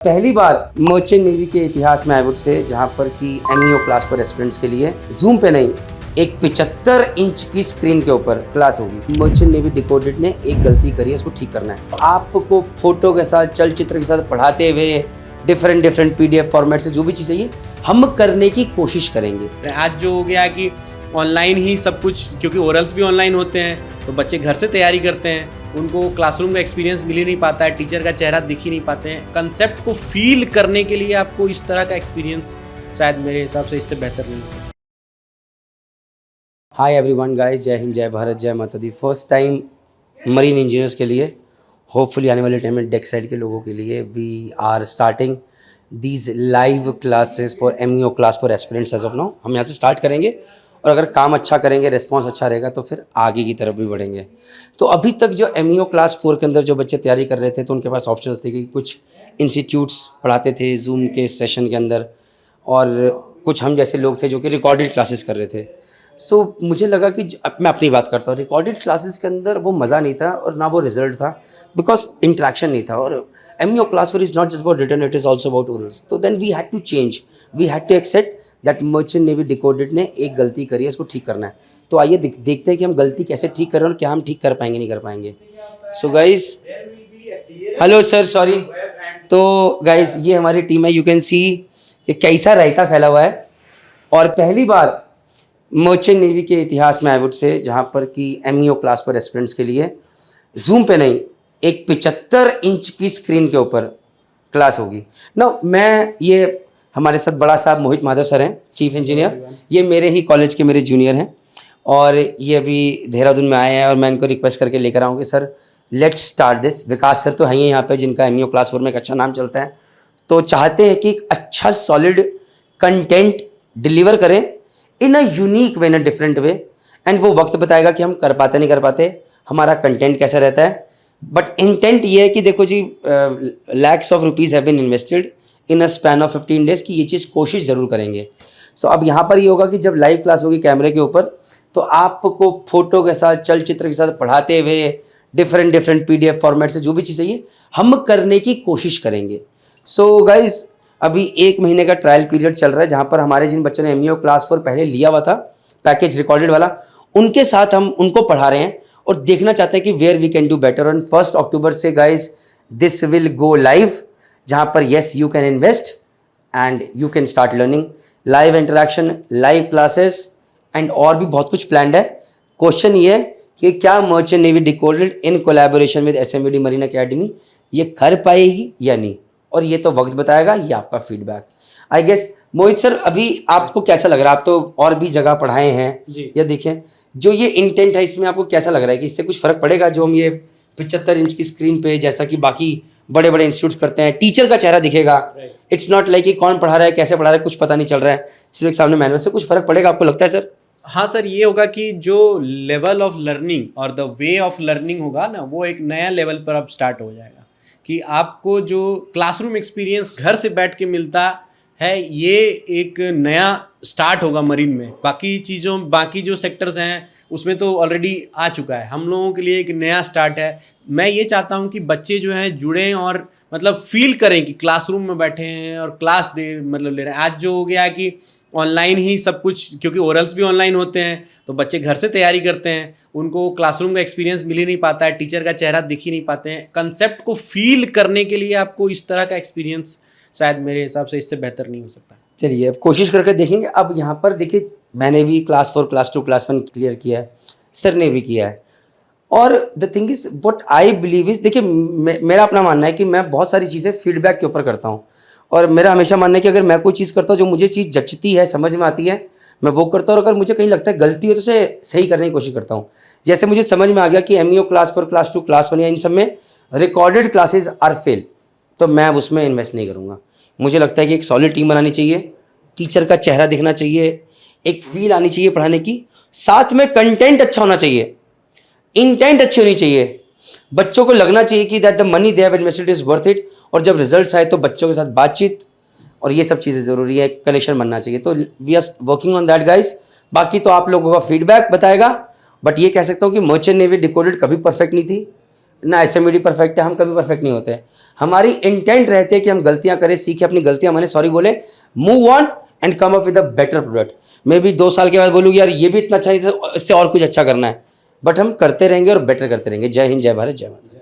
पहली बार merchant navy के इतिहास में आई वुड से जहां पर कि एमईओ क्लास फॉर एस्पिरेंट्स के लिए जूम पे नहीं एक 75 इंच की स्क्रीन के ऊपर क्लास होगी। मर्चेंट नेवी डिकोडेड ने एक गलती करी है, उसको ठीक करना है। आपको फोटो के साथ चलचित्र के साथ पढ़ाते हुए डिफरेंट पीडीएफ फॉर्मेट से जो भी चीज़ चाहिए हम करने की कोशिश करेंगे। आज जो हो गया कि ऑनलाइन ही सब कुछ, क्योंकि ओरल्स भी ऑनलाइन होते हैं तो बच्चे घर से तैयारी करते हैं, उनको क्लासरूम का एक्सपीरियंस मिल ही नहीं पाता है, टीचर का चेहरा दिख ही नहीं पाते हैं। कंसेप्ट को फील करने के लिए आपको इस तरह का एक्सपीरियंस शायद मेरे हिसाब से इससे बेहतर नहीं हो सकता। हाय एवरीवन गाइस, जय हिंद, जय भारत, जय माता दी। फर्स्ट टाइम मरीन इंजीनियर्स के लिए, होपफुली आने वाले टाइम में डेक साइड के लोगों के लिए we are starting these live classes for MEO class for aspirants as of now. हम यहाँ से स्टार्ट करेंगे और अगर काम अच्छा करेंगे, रिस्पॉन्स अच्छा रहेगा तो फिर आगे की तरफ भी बढ़ेंगे। तो अभी तक जो एमईओ क्लास 4 के अंदर जो बच्चे तैयारी कर रहे थे तो उनके पास ऑप्शंस थे कि कुछ इंस्टीट्यूट्स पढ़ाते थे जूम के सेशन के अंदर, और कुछ हम जैसे लोग थे जो कि रिकॉर्डेड क्लासेस कर रहे थे। सो मुझे लगा कि अब मैं अपनी बात करता हूँ, रिकॉर्डेड क्लासेस के अंदर वो मज़ा नहीं था और ना वो रिजल्ट था, बिकॉज इंटरेक्शन नहीं था। और MEO class 4 is not just about written, it is also about orals. तो then we had to change, we had to accept that merchant navy decoded ने एक गलती करी है, इसको ठीक करना है। तो आइए देखते हैं कि हम गलती कैसे ठीक कर रहे हैं और क्या हम ठीक कर पाएंगे नहीं कर पाएंगे। So guys, hello sir, sorry. तो गाइज ये हमारी टीम है, यू कैन सी कि कैसा रायता फैला हुआ है। और पहली बार मर्चेंट नेवी के इतिहास में आई वुड से जहाँ पर कि एमईओ क्लास फॉर एस्पिरेंट्स के लिए जूम पे नहीं एक 75 इंच की स्क्रीन के ऊपर क्लास होगी ना। मैं ये हमारे साथ बड़ा साहब मोहित माधव सर हैं, चीफ इंजीनियर। ये मेरे ही कॉलेज के मेरे जूनियर हैं और ये अभी देहरादून में आए हैं और मैं इनको रिक्वेस्ट करके लेकर आऊँ कि sir let's start this. Vikas sir तो हैं ही यहाँ पे, जिनका एमईओ क्लास 4 में एक अच्छा नाम चलता है, तो चाहते हैं कि एक अच्छा सॉलिड कंटेंट डिलीवर करें in a unique way, in a different way. And वो वक्त बताएगा कि हम कर पाते नहीं कर पाते, हमारा कंटेंट कैसा रहता है। बट इंटेंट ये है कि देखो जी, lakhs of rupees have been invested in a span of 15 days की ये चीज़ कोशिश ज़रूर करेंगे। सो अब यहाँ पर ये होगा कि जब लाइव क्लास होगी कैमरे के ऊपर तो आपको फोटो के साथ चलचित्र के साथ पढ़ाते हुए डिफरेंट पीडीएफ फॉर्मेट से जो भी चीज़ चाहिए हम करने की कोशिश करेंगे। सो गाइज, अभी 1 महीने का ट्रायल पीरियड चल रहा है जहाँ पर हमारे जिन बच्चों ने एमईओ क्लास 4 पहले लिया हुआ था, पैकेज रिकॉर्डेड वाला, उनके साथ हम उनको पढ़ा रहे हैं और देखना चाहते हैं कि where we can do better. On 1 October से guys this will go live, जहाँ पर yes you can invest and you can start learning. Live interaction, live classes and और भी बहुत कुछ प्लान्ड है। क्वेश्चन ये है कि क्या merchant navy decoded in collaboration with SMVD marine academy ये कर पाएगी या नहीं, और ये तो वक्त बताएगा, ये आपका feedback. I guess Mohit sir, अभी आपको कैसा लग रहा है? आप तो और भी जगह पढ़ाए हैं या देखें, जो ये इंटेंट है इसमें आपको कैसा लग रहा है कि इससे कुछ फ़र्क पड़ेगा? जो हम ये 75 इंच की स्क्रीन पे, जैसा कि बाकी बड़े बड़े इंस्टीट्यूट्स करते हैं, टीचर का चेहरा दिखेगा, इट्स नॉट लाइक कि कौन पढ़ा रहा है, कैसे पढ़ा रहा है, कुछ पता नहीं चल रहा है, सिर्फ एक सामने मैनुअल से कुछ फ़र्क पड़ेगा आपको लगता है सर? हाँ सर, ये होगा कि जो लेवल ऑफ लर्निंग और द वे ऑफ लर्निंग होगा ना, वो एक नया लेवल पर अब स्टार्ट हो जाएगा कि आपको जो क्लासरूम एक्सपीरियंस घर से बैठ के मिलता है, ये एक नया स्टार्ट होगा मरीन में। बाकी जो सेक्टर्स हैं उसमें तो ऑलरेडी आ चुका है, हम लोगों के लिए एक नया स्टार्ट है। मैं ये चाहता हूँ कि बच्चे जो हैं जुड़ें और मतलब फील करें कि क्लासरूम में बैठे हैं और क्लास ले रहे हैं। आज जो हो गया कि ऑनलाइन ही सब कुछ, क्योंकि ओरल्स भी ऑनलाइन होते हैं तो बच्चे घर से तैयारी करते हैं, उनको क्लासरूम का एक्सपीरियंस मिल ही नहीं पाता है, टीचर का चेहरा दिख ही नहीं पाते हैं। कंसेप्ट को फील करने के लिए आपको इस तरह का एक्सपीरियंस शायद मेरे हिसाब से इससे बेहतर नहीं हो सकता। चलिए अब कोशिश करके देखेंगे। अब यहाँ पर देखिए, मैंने भी क्लास 4, क्लास 2, क्लास 1 क्लियर किया है, सर ने भी किया है। और the thing is what I believe is, देखिए मेरा अपना मानना है कि मैं बहुत सारी चीज़ें फीडबैक के ऊपर करता हूँ और मेरा हमेशा मानना है कि अगर मैं कोई चीज़ करता हूँ जो मुझे चीज़ जचती है, समझ में आती है, मैं वो करता हूँ। और अगर मुझे कहीं लगता है गलती है तो उसे सही करने की कोशिश करता हूँ। जैसे मुझे समझ में आ गया कि एमईओ क्लास 4, क्लास 2, क्लास 1 या इन सब में रिकॉर्डेड क्लासेज आर फेल, तो मैं उसमें इन्वेस्ट नहीं करूँगा। मुझे लगता है कि एक सॉलिड टीम बनानी चाहिए, टीचर का चेहरा दिखना चाहिए, एक फील आनी चाहिए पढ़ाने की, साथ में कंटेंट अच्छा होना चाहिए, इंटेंट अच्छी होनी चाहिए, बच्चों को लगना चाहिए कि that the money they have invested is worth it. और जब रिजल्ट्स आए तो बच्चों के साथ बातचीत और ये सब चीज़ें ज़रूरी है, कनेक्शन बनना चाहिए। तो we are working on that guys. बाकी तो आप लोगों का फीडबैक बताएगा, बट ये कह सकता हूँ कि मर्चेंट नेवी डिकोडेड कभी परफेक्ट नहीं थी, ना SMED परफेक्ट है, हम कभी परफेक्ट नहीं होते। हमारी इंटेंट रहती है कि हम गलतियां करें, सीखें, अपनी गलतियां माने, सॉरी बोले, move on and come up with a better product. May be 2 साल के बाद बोलूँगी यार ये भी इतना अच्छा नहीं था, इससे और कुछ अच्छा करना है, बट हम करते रहेंगे और बेटर करते रहेंगे। जय हिंद, जय भारत, जय माता दी।